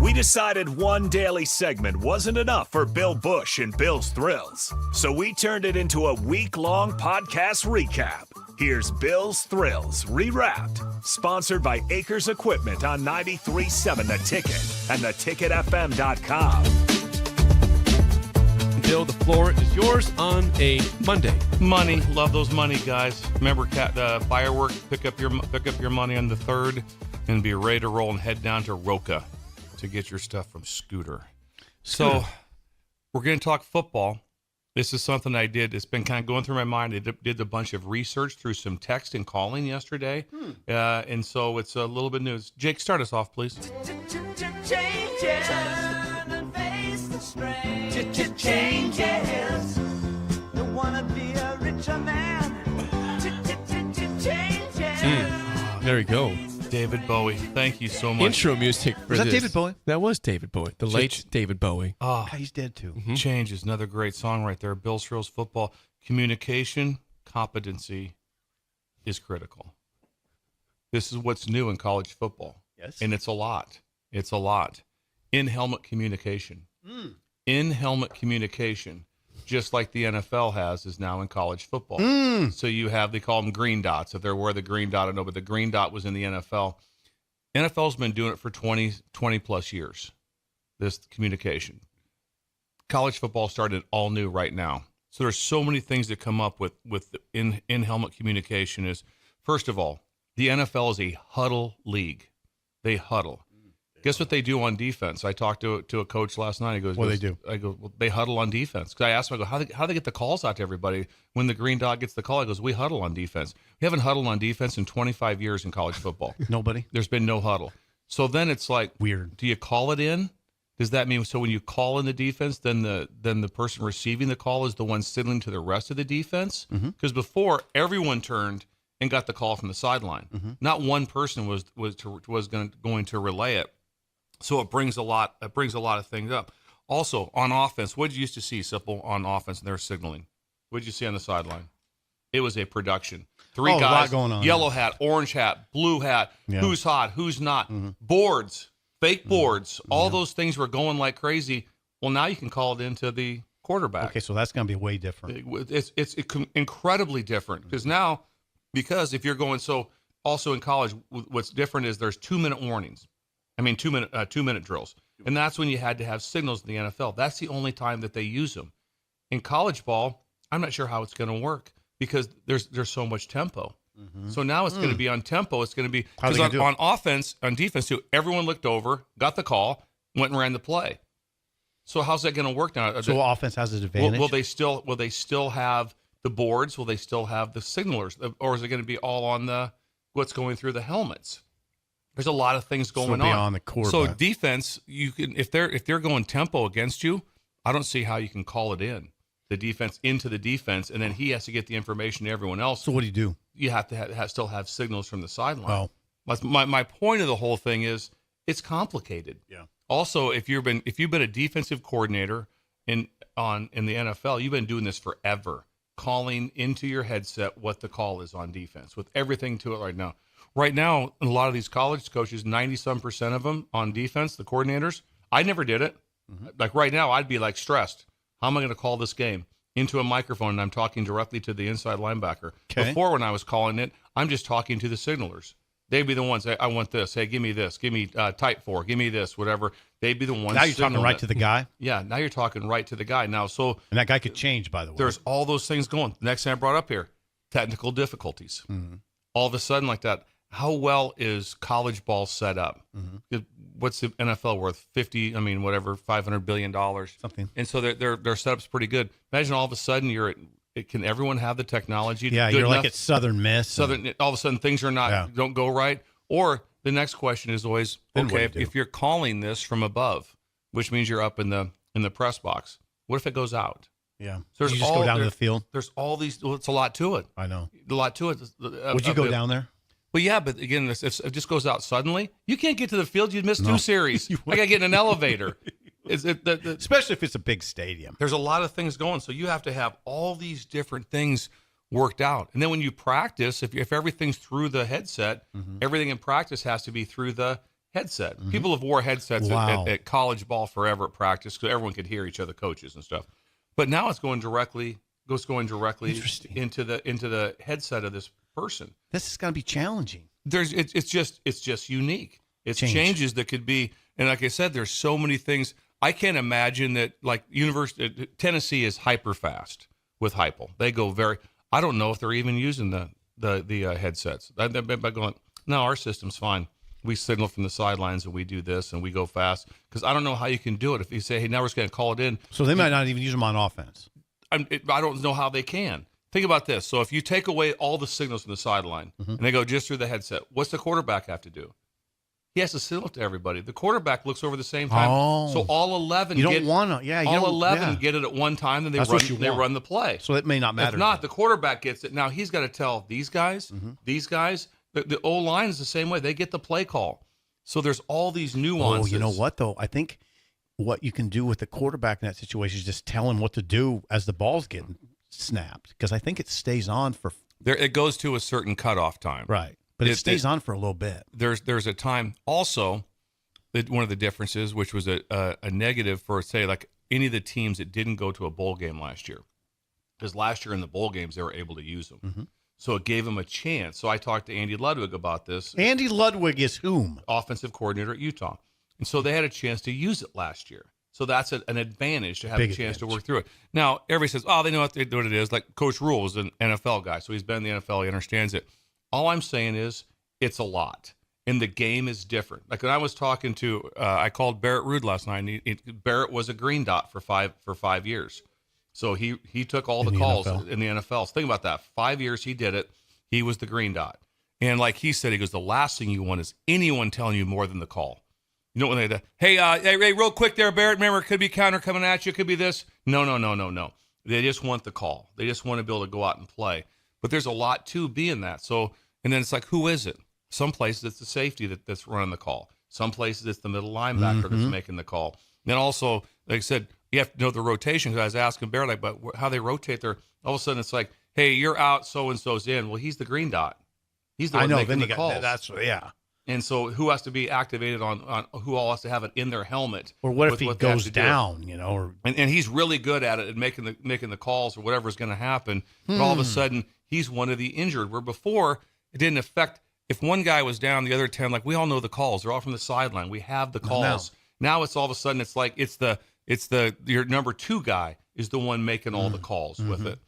We decided one daily segment wasn't enough for Bill Bush and Bill's Thrills, so we turned it into a week-long podcast recap. Here's Bill's Thrills Rewrapped, sponsored by Acres Equipment on 93.7 The Ticket and theticketfm.com. Bill, the floor is yours on a Monday. Money, love those money guys. Remember, fireworks. Pick up your money on the 3rd, and be ready to roll and head down to Roca to get your stuff from Scooter. So, we're going to talk football. This is something I did. It's been kind of going through my mind. I did a bunch of research through some text and calling yesterday, and so it's a little bit news. Jake, start us off, please. Changes. Don't wanna be a richer man. Changes. There you go. David Bowie, thank you so much. Intro music for Was that this. David Bowie? That was David Bowie, the late David Bowie. Oh, He's dead too. Changes, another great song right there. Bill Thrills football. Communication, competency is critical. This is what's new in college football. Yes. And it's a lot. It's a lot. In-helmet communication. In-helmet communication, just like the NFL has, is now in college football. So you have, they call them green dots. If they're where the green dot, I don't know, but the green dot was in the NFL. NFL's been doing it for 20 plus years, this communication. College football started all new right now. So there's so many things that come up with in-helmet communication is, first of all, the NFL is a huddle league. They huddle. Guess what they do on defense? I talked to a coach last night. He goes, What do they do? I go, well, they huddle on defense. Because I asked him, I go, how do they get the calls out to everybody when the green dot gets the call? He goes, we huddle on defense. We haven't huddled on defense in 25 years in college football. Nobody? There's been no huddle. So then it's like, Weird. do you call it in? Does that mean, so when you call in the defense, then the person receiving the call is the one signaling to the rest of the defense? Because before, everyone turned and got the call from the sideline. Not one person was going to relay it. So it brings a lot of things up. Also, on offense, what did you used to see, Simple, on offense and their signaling? What did you see on the sideline? It was a production. Three a lot guys, going on. yellow hat, orange hat, blue hat, Yeah. who's hot, who's not, boards, fake boards, all those things were going like crazy. Well, now you can call it into the quarterback. Okay, so that's going to be way different. It's incredibly different because if you're going, so also in college, what's different is there's 2-minute warnings. I mean, 2-minute drills. And that's when you had to have signals in the NFL. That's the only time that they use them. In college ball, I'm not sure how it's going to work because there's so much tempo. So now it's going to be on tempo. It's going to be, How are they because gonna do on offense, on defense too, everyone looked over, got the call, went and ran the play. So how's that going to work now? So offense has an advantage? Will they still have the boards? Will they still have the signalers? Or is it going to be all on what's going through the helmets? There's a lot of things going on. beyond the quarterback. So defense, you can if they're going tempo against you, I don't see how you can call it in the defense into the defense, and then he has to get the information to everyone else. So what do you do? You have to still have signals from the sideline. Oh. My point of the whole thing is it's complicated. Yeah. Also, if you've been a defensive coordinator in the NFL, you've been doing this forever, calling into your headset what the call is on defense with everything to it right now. Right now, a lot of these college coaches, 90-some% of them on defense, the coordinators, I never did it. Like right now, I'd be like stressed. How am I going to call this game? Into a microphone, and I'm talking directly to the inside linebacker. Okay. Before, when I was calling it, I'm just talking to the signalers. They'd be the ones, hey, I want this. Hey, give me this. Give me type 4. Give me this, whatever. They'd be the ones. Now you're talking right to the guy? Yeah, now you're talking right to the guy. Now, so And that guy could change, by the way. there's all those things going. The next thing I brought up here, technical difficulties. All of a sudden like that. How well is college ball set up? What's the NFL worth? $500 billion. Something. And so their setup's pretty good. Imagine all of a sudden can everyone have the technology? Yeah, good you're enough? like at Southern Miss. All of a sudden things are don't go right. Or the next question is always, Then what okay, do you do? if you're calling this from above, which means you're up in the press box, what if it goes out? Yeah. So you just go down to the field? There's all these. Well, it's a lot to it. I know. A lot to it. Would you go down there? Well, yeah, but again, if it just goes out suddenly, you can't get to the field. You'd miss 2 series. I got to get in an elevator. Especially if it's a big stadium. There's a lot of things going, so you have to have all these different things worked out. And then when you practice, if everything's through the headset, everything in practice has to be through the headset. People have wore headsets at college ball forever at practice because everyone could hear each other, coaches and stuff. But now it's going directly into the headset of this person. This is going to be challenging. It's just unique. It's changes that could be, and like I said, there's so many things. I can't imagine that, like Tennessee is hyper fast with Heupel. They go I don't know if they're even using the headsets. By going, no, our system's fine. We signal from the sidelines and we do this and we go fast, because I don't know how you can do it. If you say, hey, now we're just going to call it in. So they might not even use them on offense. I don't know how they can. Think about this. So if you take away all the signals from the sideline and they go just through the headset, what's the quarterback have to do? He has to signal to everybody. The quarterback looks over the same time. Oh. So all 11 get it at one time, and they run the play. So it may not matter. If not, the quarterback gets it. Now he's got to tell these guys, the O-line is the same way. They get the play call. So there's all these nuances. Oh, you know what, though? I think what you can do with the quarterback in that situation is just tell him what to do as the ball's getting snapped, because I think it stays on for it goes to a certain cutoff time. Right. But it stays on for a little bit. There's a time also that one of the differences, which was a negative for, say, like any of the teams that didn't go to a bowl game last year, because last year in the bowl games they were able to use them. So it gave them a chance. So I talked to Andy Ludwig about this. Andy Ludwig is whom? Offensive coordinator at Utah. And so they had a chance to use it last year. So that's an advantage to have a chance to work through it. Now, everybody says, oh, they know what it is. Like Coach Rule is an NFL guy, so he's been in the NFL. He understands it. All I'm saying is it's a lot, and the game is different. Like when I was talking to, I called Barrett Ruud last night. And Barrett was a green dot for 5 years. So he took all the calls in the NFL. So think about that. 5 years he did it. He was the green dot. And like he said, he goes, the last thing you want is anyone telling you more than the call. You know when they hey, real quick there, Barrett, remember, it could be counter coming at you. It could be this. No. They just want the call. They just want to be able to go out and play. But there's a lot to being that. So, and then it's like, who is it? Some places it's the safety that's running the call. Some places it's the middle linebacker that's making the call. Then also, like I said, you have to know the rotation. Because I was asking Barrett, like, but how they rotate there. All of a sudden, it's like, hey, you're out, so-and-so's in. Well, he's the green dot. He's the one making the calls. And so who has to be activated on who all has to have it in their helmet? Or what if he goes down, and he's really good at it, at making the calls or whatever is going to happen. But all of a sudden, he's one of the injured, where before it didn't affect. If one guy was down, the other 10, like we all know the calls. They're all from the sideline. We have the calls. Now it's all of a sudden, it's like your number 2 guy is the one making all the calls with it.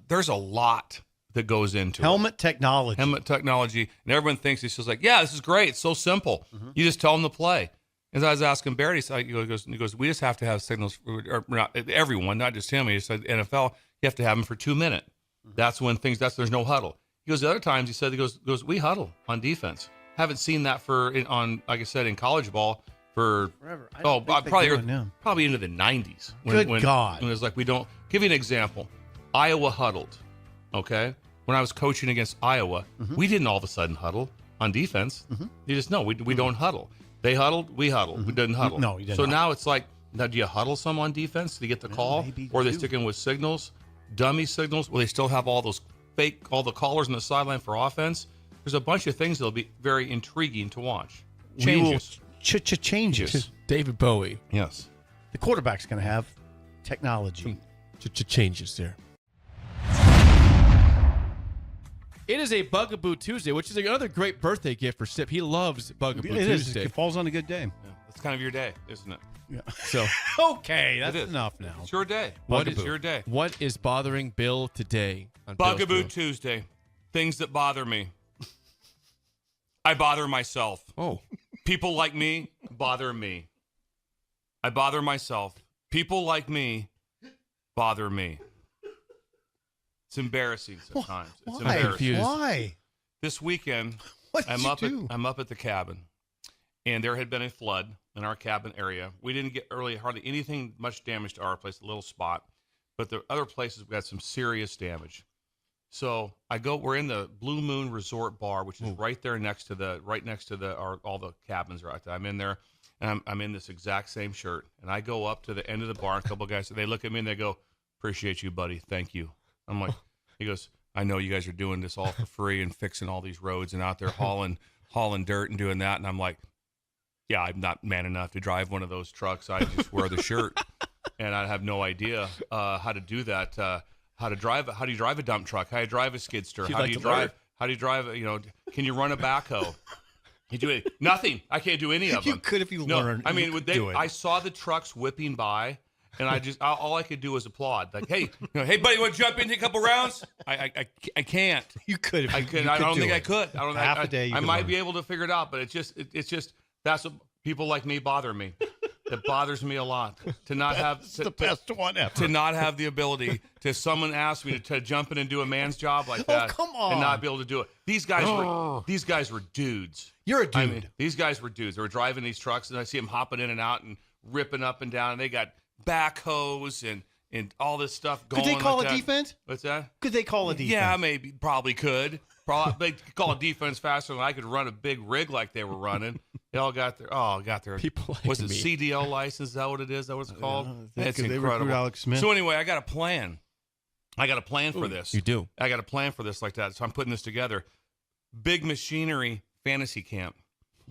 There's a lot that goes into helmet technology, and everyone thinks it's just like, yeah, this is great. It's so simple. You just tell them to play. As I was asking Barry, he goes, we just have to have signals, or not everyone, not just him. He said NFL, you have to have them for 2 minutes. That's when there's no huddle. He goes, the other times he goes, we huddle on defense. Haven't seen that on like I said, in college ball for forever. Probably into the 90s. God. When it was like, we don't. Give you an example. Iowa huddled. Okay, when I was coaching against Iowa, we didn't all of a sudden huddle on defense. You just know we don't huddle. They huddled, we huddled. We didn't huddle. No, you didn't. So now it's like, now do you huddle some on defense to get the call, or are they sticking with signals, dummy signals? Will they still have all those all the callers on the sideline for offense? There's a bunch of things that'll be very intriguing to watch. Changes. Changes. David Bowie. Yes. The quarterback's going to have technology. Changes there. It is a Bugaboo Tuesday, which is another great birthday gift for Sip. He loves Bugaboo Tuesday. It falls on a good day. Yeah, that's kind of your day, isn't it? Yeah. So okay, that's enough now. It's your day. It's your day. What is bothering Bill today on Bugaboo Tuesday? Things that bother me. I bother myself. Oh. People like me bother me. I bother myself. People like me bother me. It's embarrassing sometimes. It's embarrassing. Why? This weekend, I'm up at the cabin, and there had been a flood in our cabin area. We didn't get hardly anything much damage to our place, a little spot, but the other places we got some serious damage. So we're in the Blue Moon Resort Bar, which is right next to all the cabins right there. I'm in there, and I'm in this exact same shirt, and I go up to the end of the bar, and a couple of guys, they look at me and they go, "Appreciate you, buddy. Thank you." I'm like, he goes, "I know you guys are doing this all for free and fixing all these roads and out there hauling dirt and doing that." And I'm like, Yeah, I'm not man enough to drive one of those trucks. I just wear the shirt, and I have no idea how to do that. How to drive? How do you drive a dump truck? How do you drive a skid steer? You'd How like do you to learn. drive? How do you drive? You know, can you run a backhoe? You do it? Nothing. I can't do any of them. You could if you No, learned. I mean, You would could they? do it. I saw the trucks whipping by, and I just all I could do was applaud. Like, hey, hey, buddy, want to jump in, take a couple rounds? I can't. You could. If I you could. you I could don't do think it. I could. I don't. Half I, a day. You I could might learn. be able to figure it out, but it's just that's what people like me bother me. It bothers me a lot to not have It's the best one ever. to not have the ability to someone ask me to jump in and do a man's job like that. come on. And not be able to do it. These guys were dudes. You're a dude. I mean, these guys were dudes. They were driving these trucks, and I see them hopping in and out and ripping up and down. And they got backhoes and all this stuff going. Could they call like a that. defense? What's that? Could they call a defense? Yeah, maybe, probably could. Probably they could call a defense faster than I could run a big rig like they were running. They all got their People like was it me. CDL license? Is that what it is? Is that what it's called? It's Could they incredible. recruit Alex Smith? So anyway, I got a plan. I got a plan for this. You do. I got a plan for this like that. So I'm putting this together. Big Machinery Fantasy Camp.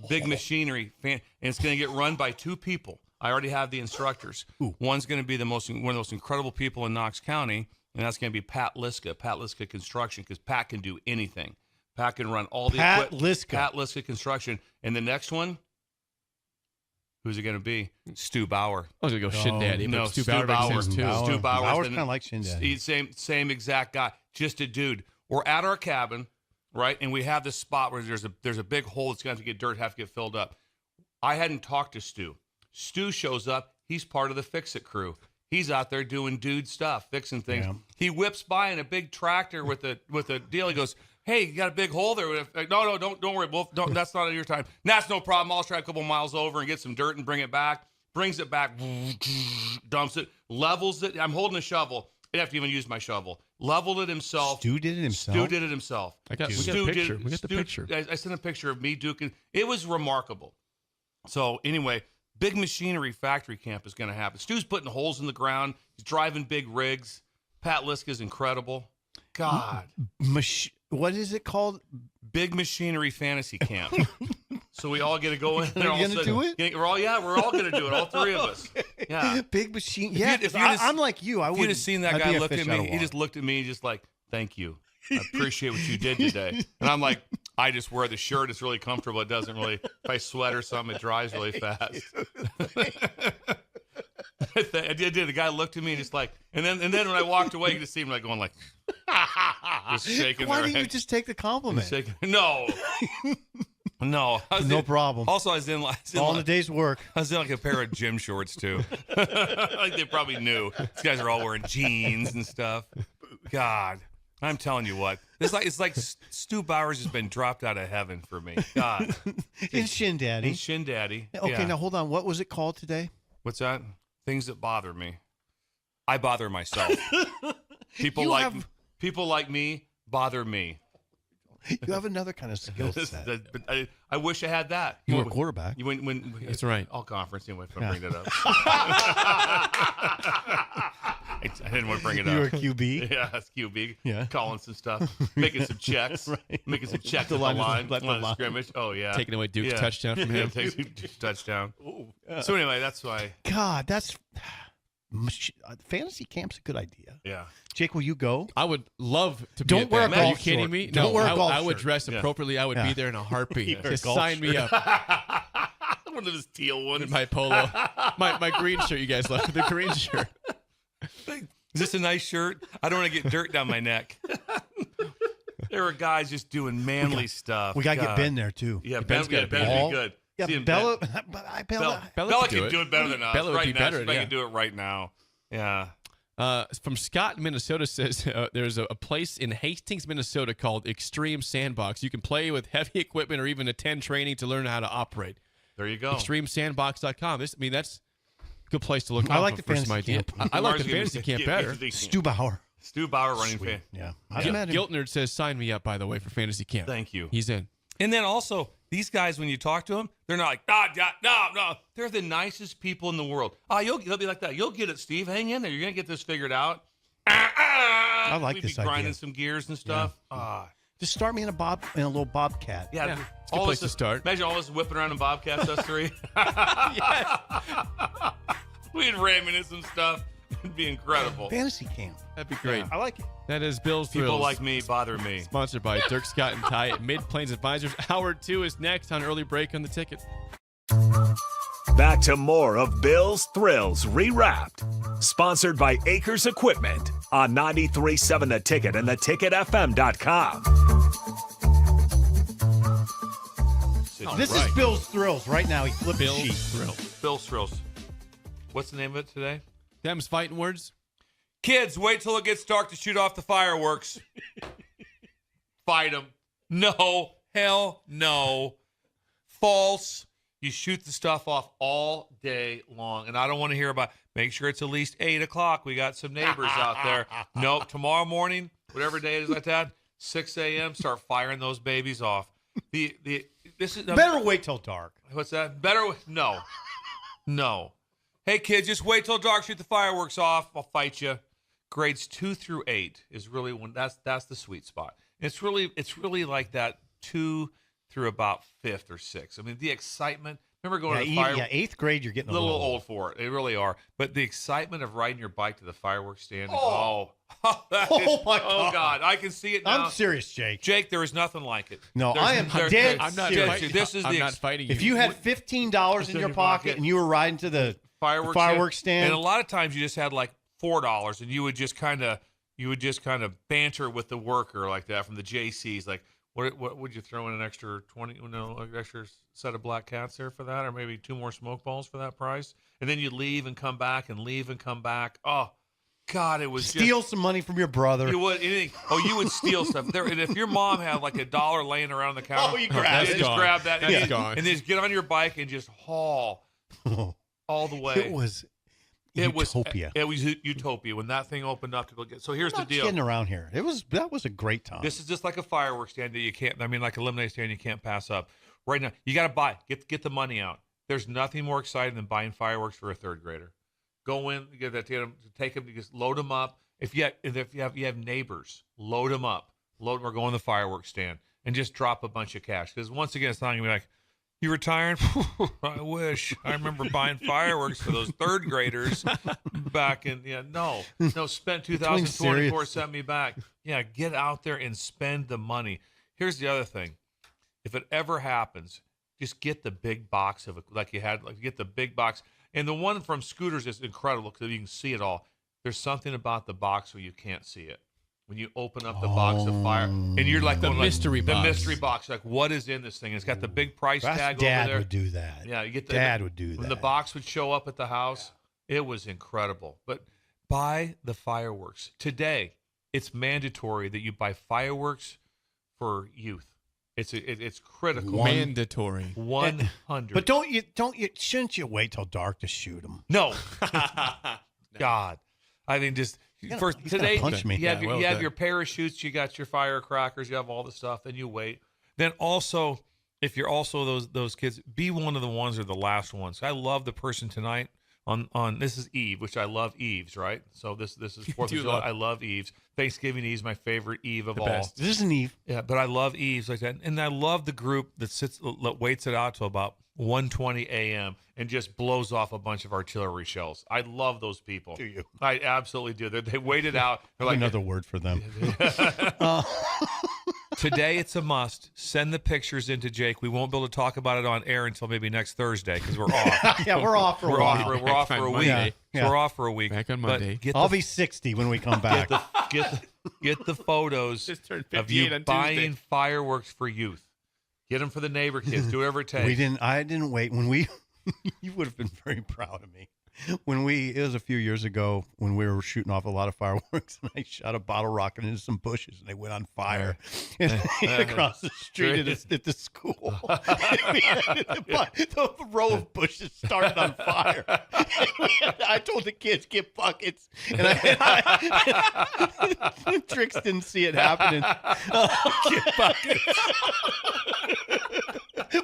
Big Machinery and it's going to get run by two people. I already have the instructors. One's going to be one of the most incredible people in Knox County, and that's going to be Pat Liska Construction, because Pat can do anything. Pat can run all the Pat equipment. Liska. Pat Liska Construction. And the next one, who's it going to be? Stu Bauer. I was gonna go Shin Daddy, but No, Stu Stu Bauer makes Bauer. sense too. Bauer. Stu Bauer's Bauer's the- kinda like Shin Daddy. He's same exact guy, just a dude. We're at our cabin, right? And we have this spot where there's a big hole that's going to get dirt, have to get filled up. I hadn't talked to Stu. Stu shows up. He's part of the Fix It crew. He's out there doing dude stuff, fixing things. Yeah. He whips by in a big tractor with a deal. He goes, "Hey, you got a big hole there." No, don't worry, Wolf. Don't, that's not your time. That's no problem. I'll try a couple miles over and get some dirt and bring it back. Brings it back, dumps it, levels it. I'm holding a shovel. I didn't have to even use my shovel. Leveled it himself. Stu did it himself. Stu did it himself. We got Stu a did picture. it- We got the Stu- picture. I sent a picture of me duking. It was remarkable. So anyway, Big Machinery Factory Camp is going to happen. Stu's putting holes in the ground. He's driving big rigs. Pat Liska's incredible. God. What is it called? Big Machinery Fantasy Camp. So we all get to go in. Are you gonna do it? We're all going to do it. All three of us. Yeah. Big machine. If Yeah, you'd- if you'd have- I'm like you. I If would. you'd have seen that guy look at me, he just looked at me just like, "Thank you. I appreciate what you did today." And I'm like, I just wear the shirt. It's really comfortable. It doesn't really, if I sweat or something, it dries really fast. I did. The guy looked at me just like, and then when I walked away, you just see him like going like, just shaking Why their didn't you head. just take the compliment? Shaking. No. No. I was No in- problem. Also, I was in All in a day's work. I was in like a pair of gym shorts too. Like they probably knew. These guys are all wearing jeans and stuff. God, I'm telling you what. It's like Stu Bauer's just been dropped out of heaven for me. God. In Shin Daddy. He's Shin Daddy. Okay, Yeah. now hold on. What was it called today? What's that? Things that bother me. I bother myself. People You like have- people like me bother me. You have another kind of skill set. But I wish I had that. You were a quarterback. You when That's right. All conference anyway. If I bring that up. I didn't want to bring it up. You were a QB. Yeah, that's QB. Yeah. Calling some stuff, making some checks, Right. making some checks The at the line line, of the line of line. scrimmage. Oh yeah, Taking away Duke's touchdown from him. Taking touchdown. So anyway, that's why. God, that's fantasy camp's a good idea. Yeah. Jake, will you go? I would love to be Don't at wear that. a Are you golf kidding short. me? Don't No, wear a golf I would shirt. dress Yeah. appropriately. I would Yeah. be there in a heartbeat. Wear a Just golf sign me up. One of his teal ones. My polo, my green shirt. You guys love the green shirt. Is this a nice shirt? I don't want to get dirt down my neck. There were guys just doing manly stuff. We got to get God. Ben there, too. Yeah, Ben's Ben gotta be would there. be good. Yeah, Seeing Bella. Ben- But Bella Bella could can do do it. it better than us. Bella would right be now. better, She yeah. can do it right now. Yeah. From Scott, Minnesota says there's a place in Hastings, Minnesota called Extreme Sandbox. You can play with heavy equipment or even attend training to learn how to operate. There you go. ExtremeSandbox.com. That's a good place to look. I off like of the for some fantasy idea. camp. I like the Mars fantasy camp better. Stu Bauer. Stu Bauer running fan. Yeah. I've met him. Giltner says, sign me up, by the way, for fantasy camp. Thank you. He's in. And then also, these guys, when you talk to them, they're not like, no. They're the nicest people in the world. They'll be like that. You'll get it, Steve. Hang in there. You're going to get this figured out. I like We'd this be idea. grinding some gears and stuff. Just start me in a little bobcat. Yeah, Yeah, it's a good all place this- to start. Imagine all this whipping around in Bobcats, us three. Yes. We'd reminisce some stuff. It'd be incredible. Fantasy camp. That'd be great. I like it. That is Bill's People Thrills. like me bother me. Sponsored by Dirk Scott and Ty at Mid Plains Advisors. Hour 2 is next on Early Break on the Ticket. Back to more of Bill's Thrills Rewrapped. Sponsored by Acres Equipment on 93.7 The Ticket and theticketfm.com. This is Bill's Thrills. Right now, he flipped the Bill's sheet. Thrills. Bill's Thrills. What's the name of it today? Them's fighting words. Kids, wait till it gets dark to shoot off the fireworks. Fight them. No. Hell no. False. You shoot the stuff off all day long. And I don't want to hear about, make sure it's at least 8 o'clock. We got some neighbors out there. Nope. Tomorrow morning, whatever day it is like that, 6 a.m., start firing those babies off. This is Better wait till dark. What's that? Better? No. No. Hey, kids, just wait till dark. Shoot the fireworks off. I'll fight you. Grades 2 through 8 is really when that's the sweet spot. It's really like that 2 through about 5th or 6th. I mean, the excitement. Remember going to the fireworks? Yeah, 8th grade, you're getting A little old for it. They really are. But the excitement of riding your bike to the fireworks stand. Oh. That Oh, is- my Oh, God. God. I can see it now. I'm serious, Jake. Jake, there is nothing like it. No, There's- I am there- dead I'm not serious. fighting. This is I'm the not ex- fighting you. If you had $15 in your pocket and you were riding to the fireworks stand, and a lot of times you just had like $4, and you would just kind of banter with the worker like that from the JCs, like what would you throw in an extra 20, an extra set of black cats there for that, or maybe 2 more smoke balls for that price, and then you leave and come back and leave and come back. Oh God, it was steal some money from your brother. You would anything. Oh, you would steal stuff there, and if your mom had like $1 laying around the counter, Oh, you grab you it. just grab that, That's and, gone. and just get on your bike and just haul all the way. It was utopia. It was utopia when that thing opened up to go get. So here's Not the deal. kidding around here. That was a great time. This is just like a fireworks stand that you can't. I mean, like a lemonade stand you can't pass up. Right now, you got to buy. Get the money out. There's nothing more exciting than buying fireworks for a 3rd grader. Go in, take them, just load them up. If you have neighbors, load them up. Load them or go on the fireworks stand and just drop a bunch of cash. Because once again, it's not gonna be like, you retiring? I wish. I remember buying fireworks for those 3rd graders back in. No. Spend 2024. Send me back. Yeah, get out there and spend the money. Here's the other thing. If it ever happens, just get the big box of it, like get the big box. And the one from Scooters is incredible because you can see it all. There's something about the box where you can't see it. When you open up the box of fire, and you're like The mystery box. The mystery box. Like, what is in this thing? It's got the big price tag over Dad there. would do that. Yeah, you get Dad would do that. When the box would show up at the house, it was incredible. But buy the fireworks today. It's mandatory that you buy fireworks for youth. It's critical. Mandatory. 100. But shouldn't you wait till dark to shoot them? No. God. I mean, just first he's gonna today, punch me. you have, Yeah, well you have done. your parachutes, you got your firecrackers, you have all the stuff, and you wait. Then also, if you're also those kids, be one of the ones or the last ones. I love the person tonight on this is Eve, which I love Eves, right? So this is 4th of do July. love- I love Eves. Thanksgiving Eve is my favorite Eve of The all. best. This isn't Eve. Yeah, but I love Eves like that, and I love the group that waits it out till about 1:20 a.m. and just blows off a bunch of artillery shells. I love those people. Do you? I absolutely do. They wait it out. They're like, Another word for them. today it's a must. Send the pictures into Jake. We won't be able to talk about it on air until maybe next Thursday because we're off. Yeah, we're off for a We're while. off for a week. Monday. Yeah. So we're off for a week. Back on But Monday. Get I'll the, be 60 when we come back. get the photos Just turned of 58 you on buying Tuesday. fireworks for youth. Get them for the neighbor kids. Do whatever it takes. I didn't wait when we. You would have been very proud of me. It was a few years ago when we were shooting off a lot of fireworks, and I shot a bottle rocket into some bushes, and they went on fire and across the street at the school. The row of bushes started on fire. I told the kids, get buckets, and Trix didn't see it happening. Get buckets.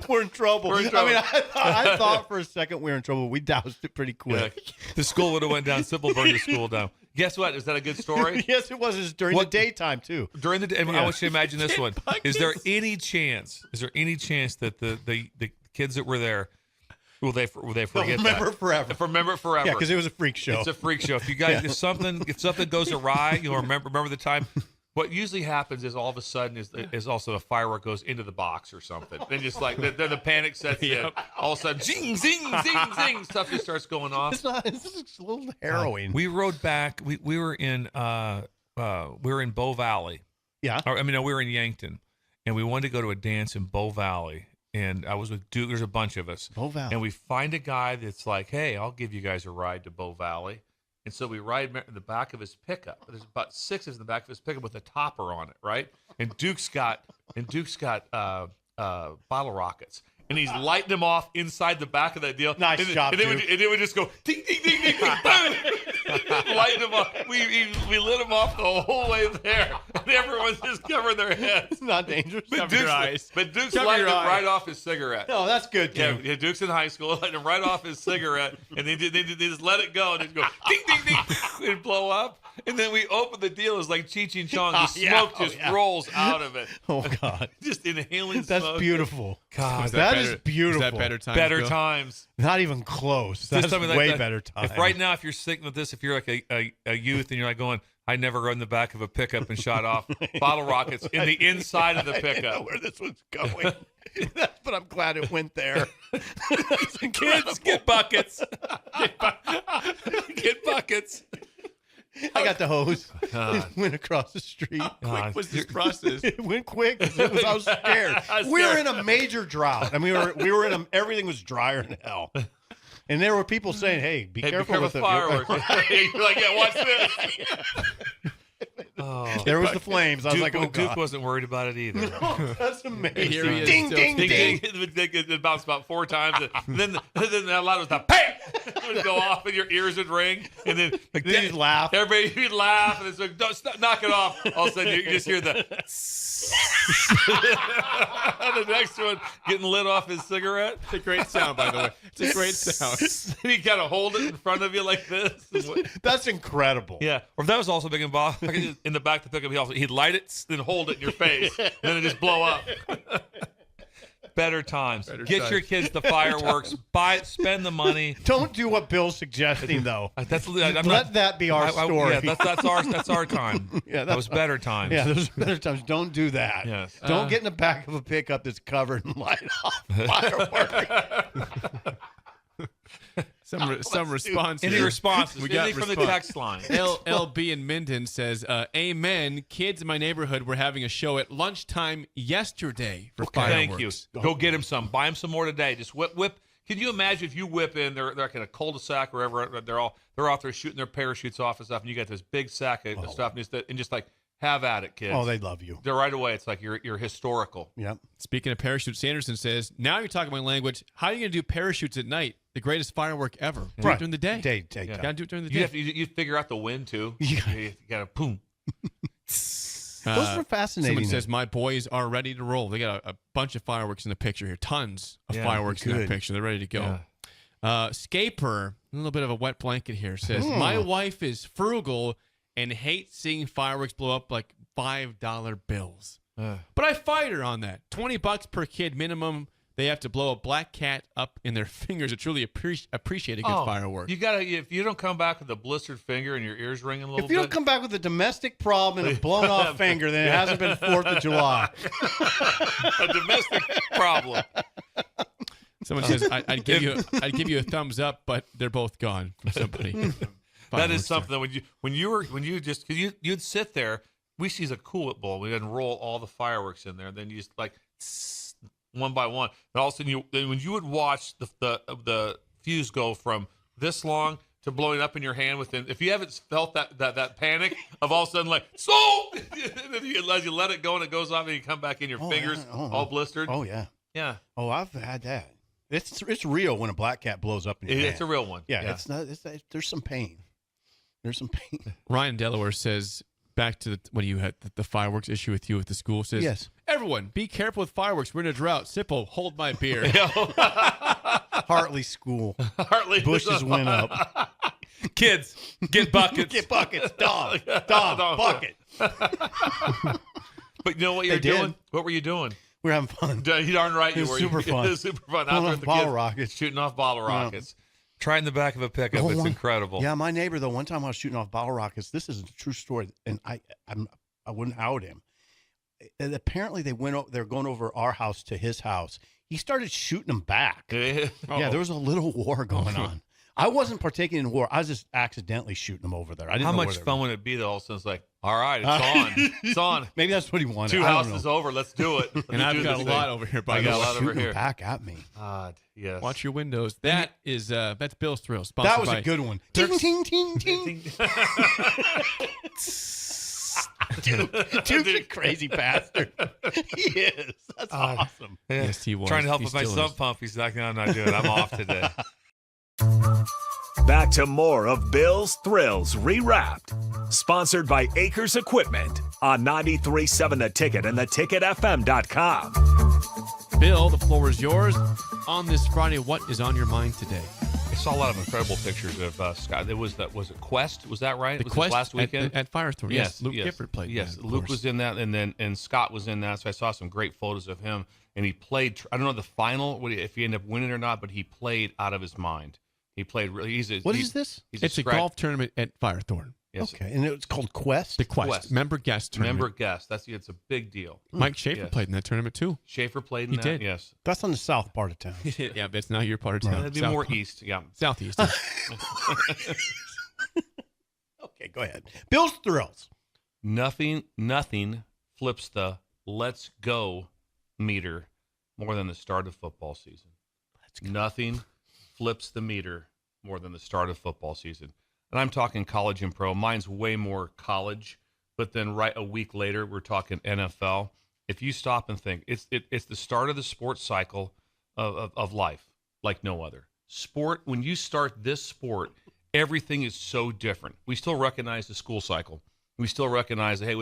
We're in trouble. We're in trouble. I mean, I thought for a second we were in trouble. We doused it pretty quick. The school would have went down. Simple burned the school down. Guess what? Is that a good story? Yes, it was. It was during What- the daytime too. During the day, I want you to imagine this one. Is there any chance that the kids that were there will they forget remember that? it forever. Remember it forever. Yeah, because it was a freak show. It's a freak show. If you guys, if something goes awry, you'll remember the time. What usually happens is all of a sudden is also a firework goes into the box or something. Then just like then the panic sets in. All of a sudden, zing, zing, zing, zing, stuff just starts going off. It's not. It's just a little harrowing. We rode back. We were in Bow Valley. Yeah. Or, we were in Yankton, and we wanted to go to a dance in Bow Valley. And I was with Duke. There's a bunch of us. Bow Valley. And we find a guy that's like, "Hey, I'll give you guys a ride to Bow Valley." And so we ride in the back of his pickup. There's about 6 in the back of his pickup with a topper on it, right? And Duke's got bottle rockets. And he's lighting them off inside the back of that deal. Nice job, and it would just go ding, ding, ding, ding, ding, boom. Lighting them off. We lit them off the whole way there. And everyone's just covering their heads. It's not dangerous. But Duke's Cover lighting your them eyes. right off his cigarette. No, that's good, Yeah, Tim. yeah, Duke's in high school, lighting him right off his cigarette, and they just let it go, and it go ding, ding, ding, and blow up. And then we open the deal, it's like Cheech and Chong. The smoke just rolls out of it. Oh God, Just inhaling that's smoke. beautiful. God, that is beautiful. Is that better time? better Bill? times. Not even close. Just That's something like way that. better time. If right now, if you're sitting with this, if you're like a youth and you're like going, I never rode in the back of a pickup and shot off bottle rockets in the inside of the I didn't know pickup. where this was going. But I'm glad it went there. That's incredible. Kids, get buckets. Get buckets. I got the hose. God. It went across the street. God, What's this process? It went quick. I was scared. We were in a major drought. I mean, we were in a, everything was drier than hell. And there were people saying, "Hey, be Hey, careful with the fireworks." You're like, yeah, watch this. Oh. There was the flames. I was like, "Oh Duke God, wasn't worried about it either. that's amazing!" Here he is Ding, still ding, thinking. ding. It bounced about 4 times, and then that loud was the bam. It would go off, and your ears would ring, and then Then you'd laugh. Everybody would laugh, and it's like, "Don't stop, knock it off." All of a sudden, you just hear the. The next one getting lit off his cigarette. It's a great sound, by the way. It's a great sound. And you kind of hold it in front of you like this. That's incredible. Yeah, or if that was also big and Bob in the back of the pickup, he'd light it, then hold it in your face, and then it just blow up. Better times. Get your kids the fireworks. Buy it. Spend the money. Don't do what Bill's suggesting, though. Let that be our story. Yeah, that's our time. Yeah, that was better times. Yeah, those better times. Don't do that. Yes. Don't get in the back of a pickup that's covered and light off fireworks. Some response. Any here. responses? We got Anything from the response. text line? LB in Minden says, "Amen. Kids in my neighborhood were having a show at lunchtime yesterday for Thank you. fireworks." Go get him some. Buy him some more today. Just whip. Can you imagine if you whip in? They're like in a cul-de-sac or wherever. They're out there shooting their parachutes off and stuff, and you got this big sack of stuff, and just like have at it, kids. Oh, they love you. They're right away. It's like you're historical. Yep. Speaking of parachutes, Sanderson says, "Now you're talking my language. How are you going to do parachutes at night? The greatest firework ever. Do it during the day. Day. Got to do it during the You day." have to you figure out the wind too. You got to boom. Those are fascinating. Someone says, "My boys are ready to roll. They got a bunch of fireworks in the picture here. Tons of Yeah, fireworks in that good. picture. They're ready to go." Scaper, a little bit of a wet blanket here, says, "My wife is frugal and hates seeing fireworks blow up like $5 bills. But I fight her on that. $20 per kid minimum. They have to blow a black cat up in their fingers to truly appreciate a good firework." You gotta. If you don't come back with a blistered finger and your ears ringing a little If you don't bit, come back with a domestic problem and a blown off finger, then it hasn't been 4th of July. a domestic problem. Someone says, I'd give you a thumbs up, but they're both gone from somebody. That is something that when you'd sit there. We see a Kool-Aid bowl. We then roll all the fireworks in there. And then you just like one by one. And all of a sudden, when you would watch the fuse go from this long to blowing up in your hand within, if you haven't felt that panic of all of a sudden like and then you let it go and it goes off and you come back in your fingers all blistered. Oh, yeah. Yeah, Oh, I've had that. It's real when a black cat blows up in your hand. it's a real one. Yeah, it's not. There's some pain. There's some pain. Ryan Delaware says, back to when you had the fireworks issue with you at the school, says, Yes. "Everyone, be careful with fireworks. We're in a drought. Sippo, hold my beer." Hartley School. Hartley Bushes went up. Kids, get buckets. Get buckets. Dog, bucket. But you know what you're doing? What were you doing? We're having fun. You darn right It you was were. super fun. It was super fun. Pulling Out there off with the bottle kids, rockets. shooting off bottle rockets. Try in the back of a pickup. Oh, It's one- incredible. Yeah, my neighbor though. One time I was shooting off bottle rockets. This is a true story, and I wouldn't out him. And apparently they're going over our house to his house. He started shooting them back. Yeah, there was a little war going on. I wasn't partaking in war. I was just accidentally shooting them over there. I didn't How know much where they fun were. would it be though? All of a sudden it's like, all right, it's on. It's on. Maybe that's what he wanted. 2 I don't houses know. over. Let's do it. And I've got a lot over here, by I the got a way. lot over Shooting here. back at me. God, yes. Watch your windows. That's Bill's Thrills. Sponsored That was by a good one. Ting, ting, ting, ting. Dude's a crazy bastard. He is. That's awesome. Yes, he was. Trying to help He with my still sump is. pump. He's like, no, I'm not doing it. I'm off today. Back to more of Bill's Thrills Rewrapped. Sponsored by Acres Equipment on 93.7 The Ticket and theticketfm.com. Bill, the floor is yours. On this Friday, what is on your mind today? I saw a lot of incredible pictures of Scott. Was it Quest? Was that right? The was Quest it last weekend at Firethorn. Yes, Luke Gifford played. Yes, that, of Luke course. was in that, and Scott was in that. So I saw some great photos of him, and he played. I don't know the final if he ended up winning or not, but he played out of his mind. He played really. What is this? It's a golf tournament at Firethorn. Yes, Okay, and it's called Quest. The Quest. Quest. Member guest tournament. Member guest. It's a big deal. Mike Schaefer Yes. played in that tournament too. Schaefer played in He that. did. Yes, That's on the south part of town. Yeah, but it's not your part of town. that'd be South more part. east. Yeah. Southeast. Okay, go ahead. Bill's Thrills. Nothing flips the let's go meter more than the start of football season. Nothing flips the meter more than the start of football season. And I'm talking college and pro. Mine's way more college, but then right a week later, we're talking NFL. If you stop and think, it's the start of the sports cycle of life like no other. Sport, when you start this sport, everything is so different. We still recognize the school cycle. We still recognize, hey,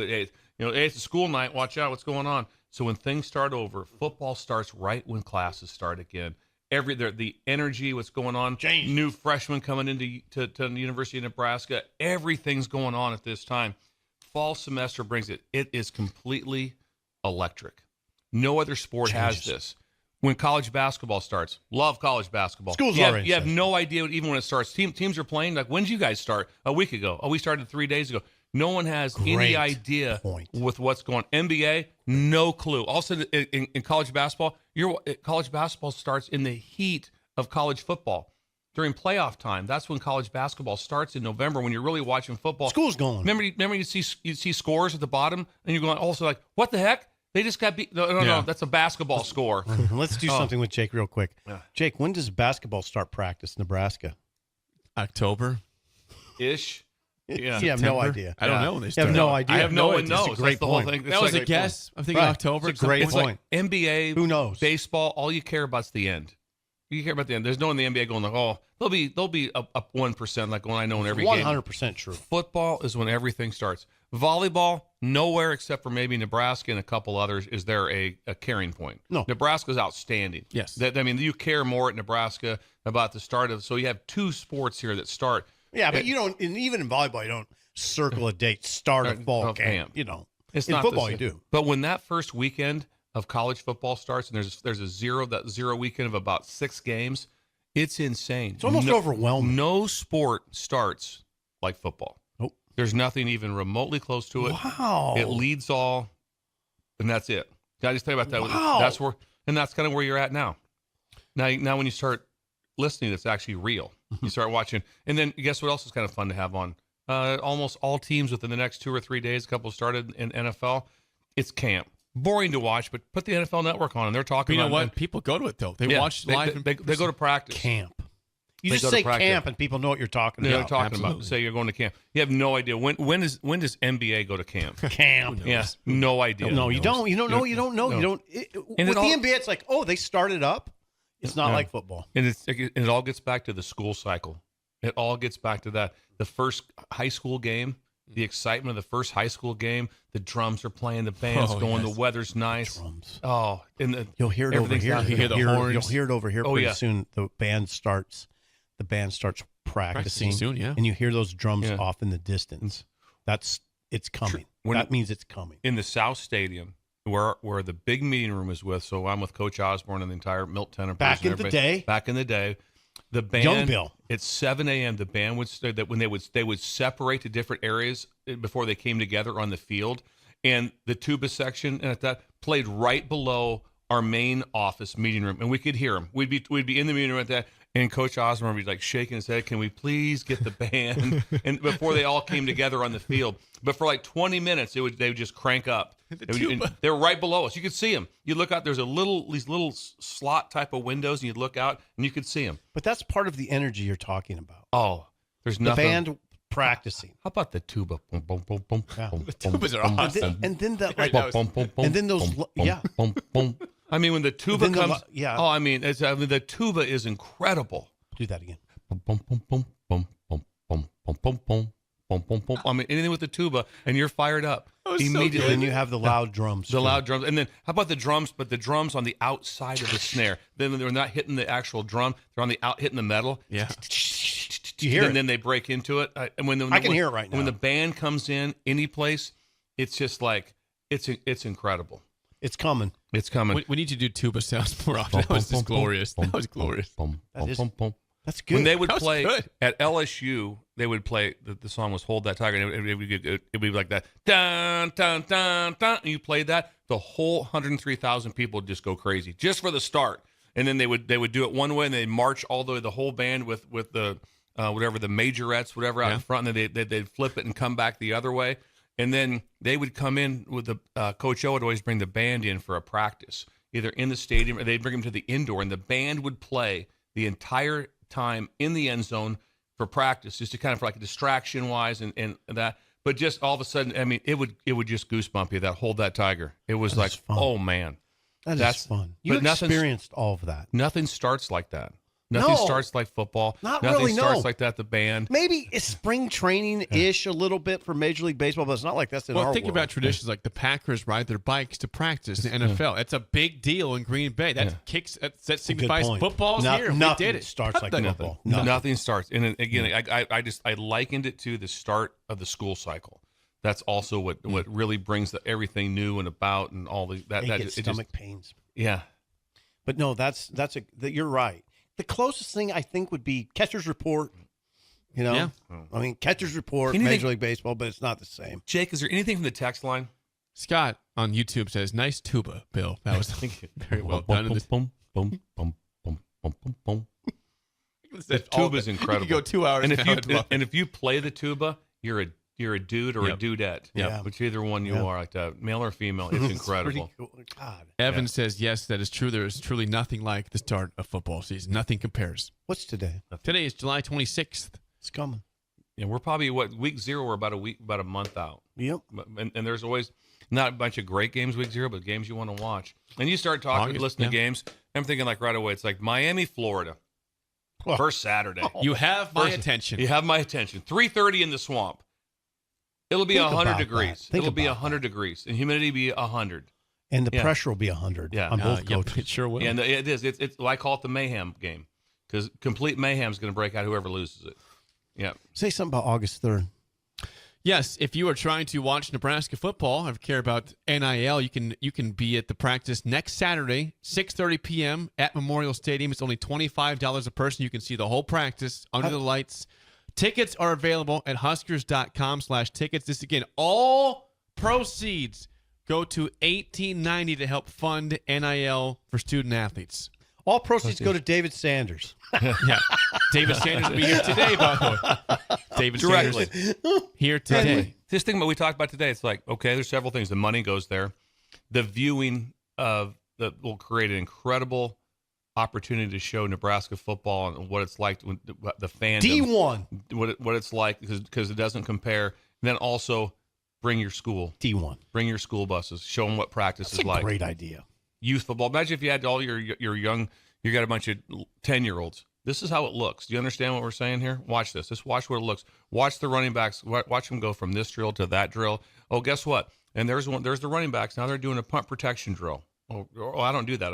it's a school night. Watch out, what's going on? So when things start over, football starts right when classes start again. The energy, what's going on, new freshmen coming into to the University of Nebraska, everything's going on at this time. Fall semester brings it. It is completely electric. No other sport has this. When college basketball starts, love college basketball. School's you already have started. no idea even when it starts. Teams are playing. Like, when did you guys start? A week ago. Oh, we started 3 days ago. No one has any Great idea point. with what's going on. NBA, no clue. All of a sudden, in college basketball, college basketball starts in the heat of college football. During playoff time, that's when college basketball starts in November, when you're really watching football. School's going. Remember you see scores at the bottom, and you're going also like, what the heck? They just got beat. No, that's a basketball score. Let's do something with Jake real quick. Yeah. Jake, when does basketball start practice, Nebraska? October. Ish. Yeah. You have no September? idea. I don't Yeah. know when they You have start. no idea. I have no one idea. knows. It's a great That's the whole point. thing. That was a great guess. I'm thinking Right. October. It's a great It's point. like NBA, Who knows? baseball. All you care about is the end. You care about the end. There's no one in the NBA going like, oh, they'll be up 1%, like when I know in every game. 100% true. Football is when everything starts. Volleyball, nowhere except for maybe Nebraska and a couple others is there a caring point. No. Nebraska's outstanding. Yes. You care more at Nebraska about the start of. So you have two sports here that start. Yeah, but you don't, and even in volleyball, you don't circle a date, start a fall Of camp. camp. You know, It's in not the football, same. you do. But when that first weekend of college football starts, and there's a zero weekend of about 6 games, it's insane. It's almost overwhelming. No sport starts like football. Nope. There's nothing even remotely close to it. Wow. It leads all, and that's it. Can I just tell you about that? Wow. That's kind of where you're at now. Now when you start listening, it's actually real. You start watching, and then guess what else is kind of fun to have on? Almost all teams within the next 2 or 3 days. A couple started in NFL. It's camp. Boring to watch, but put the NFL Network on, and they're But talking you know about what? People go to it though. They Yeah, watch live. They go to practice. Camp. You They just go to say practice. camp, and people know what you're talking They're about. talking about. Absolutely. Say you're going to camp. You have no idea when does NBA go to camp? Camp. Yeah, no idea. No, you don't. You don't know. You don't know. No. You don't. And With it the all- NBA, it's like, oh, they started up. It's not Yeah. like football. And it all gets back to the school cycle. It all gets back to that. The first high school game, the excitement of the first high school game, the drums are playing, the band's Oh, going, yes. the weather's nice. Drums. Oh, and You'll hear it over everything's here. out You hear the horns. You'll hear it over here Oh, pretty yeah. soon. The band starts practicing soon, yeah. and you hear those drums Yeah. off in the distance, it's coming. When- That means it's coming. In the South Stadium, where the big meeting room is with, so I'm with Coach Osborne and the entire Milt Tenor. Back in the day? Back in the day. The band, Young Bill. At 7 a.m., the band would that when they would separate to different areas before they came together on the field, and the tuba section and at that played right below our main office meeting room, and we could hear them. We'd be in the meeting room at that, and Coach Osborne would be like shaking his head, "Can we please get the band?" And before they all came together on the field, but for like 20 minutes, they would just crank up. They were right below us. You could see them. You look out. There's these little slot type of windows, and you look out, and you could see them. But that's part of the energy you're talking about. Oh, there's The nothing. band practicing. How about the tuba? Boom, boom, boom, boom, Yeah. boom, The tubas are boom, awesome. boom, And then that like That was- boom, boom, boom, and then those boom, yeah. boom, boom. I mean, when the tuba Then the comes, yeah. Oh, I mean, the tuba is incredible. Do that again. Boom, boom, boom, boom, boom, boom, boom, boom, boom, boom, boom, boom, boom. I mean, anything with the tuba, and you're fired up was so immediately. And then you have the loud drums. The too. loud drums, and then how about the drums? But the drums on the outside of the snare. Then they're not hitting the actual drum; they're on the out hitting the metal. Yeah. You hear and it. then they break into it. And when I can hear it right When now. the band comes in, any place, it's just like it's incredible. It's coming. It's coming. We need to do tuba sounds more often. That was just glorious. That was glorious. That is- That's good. When they would That was play good. at LSU, they would play the song was "Hold That Tiger," and it would be like that, dun dun dun dun. And you played that, the whole 103,000 people would just go crazy just for the start, and then they would do it one way, and they'd march all the whole band with the whatever the majorettes, whatever out in front, and then they'd flip it and come back the other way, and then they would come in with the Coach O would always bring the band in for a practice, either in the stadium or they'd bring them to the indoor, and the band would play the entire time in the end zone for practice, just to kind of like a distraction wise and that. But just all of a sudden, I mean, it would just goosebump you. That Hold That Tiger. It was like, fun. oh man, That's fun. You but nothing's- experienced all of that. nothing starts like that. Nothing No. starts like football. Not Nothing really, starts no. like that. The band. Maybe it's spring training ish a little bit for Major League Baseball, but it's not like that's in Well, our think world. about traditions like the Packers ride their bikes to practice in the NFL. It's a big deal in Green Bay. That that signifies point. football's No- here. We nothing did it. starts like Nothing. football. Nothing starts. And then, again, I likened it to the start of the school cycle. That's also what really brings everything new and about and all the that They that get it just stomach pains. yeah. But no, you're right. The closest thing I think would be Catcher's Report. You know, Yeah. I mean, Catcher's Report, Anything- Major League Baseball, but it's not the same. Jake, is there anything from the text line? Scott on YouTube says, "Nice tuba, Bill." That was very well done. Boom, boom, boom, boom, boom, boom, boom, boom. The The tuba is incredible. You could go 2 hours. And now. if you play the tuba, you're a dude or Yep. a dudette. Yeah. Which either one you Yeah. are, like that, male or female. It's incredible. Pretty cool. God. Evan says, "Yes, that is true. There is truly nothing like the start of football season. Nothing compares." What's today? Today is July 26th. It's coming. Yeah, we're probably week 0. We're about a month out. Yep. And there's always not a bunch of great games week 0, but games you want to watch. And you start talking, August, listening to yeah. games. I'm thinking like right away. It's like Miami, Florida, Oh. first Saturday. You have my First- attention. You have my attention. 3:30 in the swamp. It'll be Think 100 about degrees. that. Think It'll be about 100 degrees, and humidity be 100. And the Yeah. pressure will be 100 Yeah. on both yeah, coaches. it sure will. And it is. It's. I call it the mayhem game because complete mayhem is going to break out whoever loses it. Yeah. Say something about August 3rd. Yes, if you are trying to watch Nebraska football or care about NIL, you can be at the practice next Saturday, 6:30 p.m. at Memorial Stadium. It's only $25 a person. You can see the whole practice under the lights. Tickets are available at huskers.com/tickets. This again, all proceeds go to 1890 to help fund NIL for student athletes. All proceeds go to David Sanders. Yeah, David Sanders will be here today, by the way. David Directly. Sanders here today. This thing that we talked about today, it's like, okay, there's several things. The money goes there. The viewing of that will create an incredible opportunity to show Nebraska football and what it's like, the fandom. D1. What it's like, because it doesn't compare. And then also bring your school. D1. Bring your school buses. Show them what practice That's is a like. great idea. Youth football. Imagine if you had all your young, you got a bunch of 10-year-olds. This is how it looks. Do you understand what we're saying here? Watch this. Just watch what it looks. Watch the running backs. Watch them go from this drill to that drill. Oh, guess what? And there's the running backs. Now they're doing a punt protection drill. Oh, I don't do that.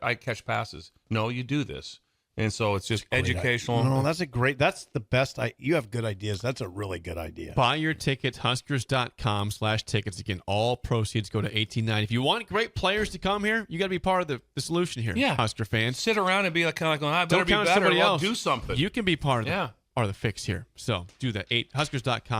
I catch passes. No, you do this. And so it's just educational. No, that's the best. You have good ideas. That's a really good idea. Buy your tickets, Huskers.com/tickets. Again, all proceeds go to 1890. If you want great players to come here, you got to be part of the solution here, Yeah. Husker fans. Sit around and be like, kind of like going, I better Don't be count better. somebody Well, else. do something. You can be part of Yeah. the fix here. So do that. Huskers.com.